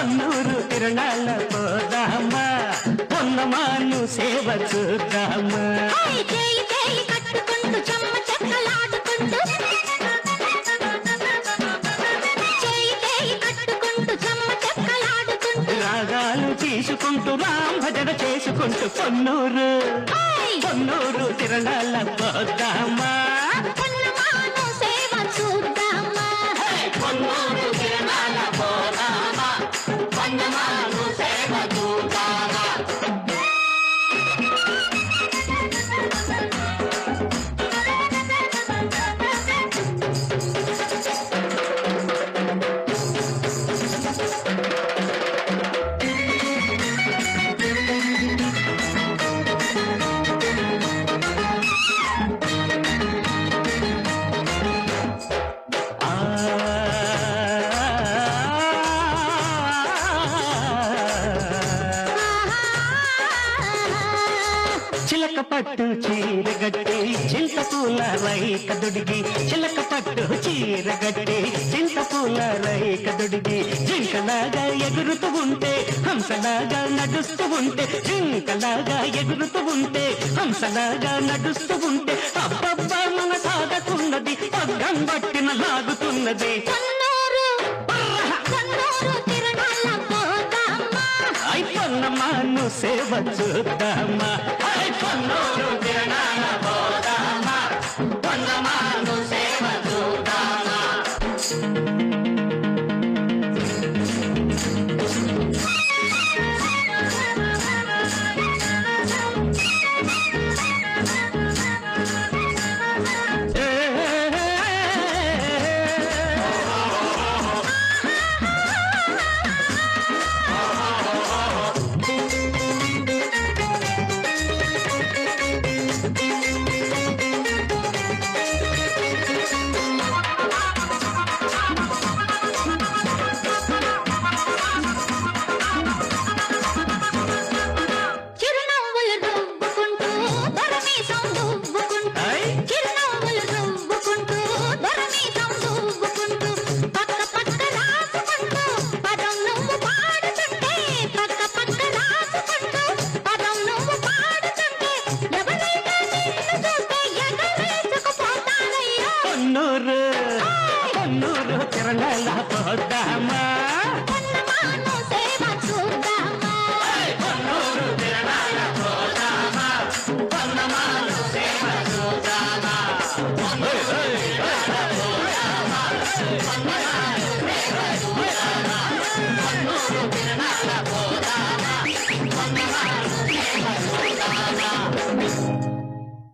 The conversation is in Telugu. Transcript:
పొన్నూరు తిరణాల పోదామా పొన్నమాను సేవ చూద్దామా చేయి చేయి కట్టుకుంటూ చెమ్మ చెక్కలాడుకుంటూ చేయి చేయి కట్టుకుంటూ చెమ్మ చెక్కలాడుకుంటూ రాగాలు తీసుకుంటూ రామ్ భజన చేసుకుంటూ పొన్నూరు పొన్నూరు తిరణాల పోదామా పొన్నమాను సేవ చూద్దామా పొన్నూరు తిరణాల పోదామా పొన్నమాను సేవ చూద్దామా చిలక పట్టు చీర గట్టి చింతపూల రైక దుడిగి చిలక పట్టు చీర గట్టి చింతపూల రైక దుడిగి జింకలాగా ఎగురుతూ ఉంటే హంసలాగా నడుస్తూ ఉంటే జింకలాగా ఎగురుతూ ఉంటే హంసలాగా నడుస్తూ ఉంటే అబ్బబ్బా మన సాగతున్నది పగ్గం పట్టిన లాగుతున్నది పొన్నమాను సేవ చూద్దామా పొన్నూరు తిరణాల పోదామా పొన్నమాను సేవ చూద్దామా పొన్నూరు తిరణాల పోదామా పొన్నమాను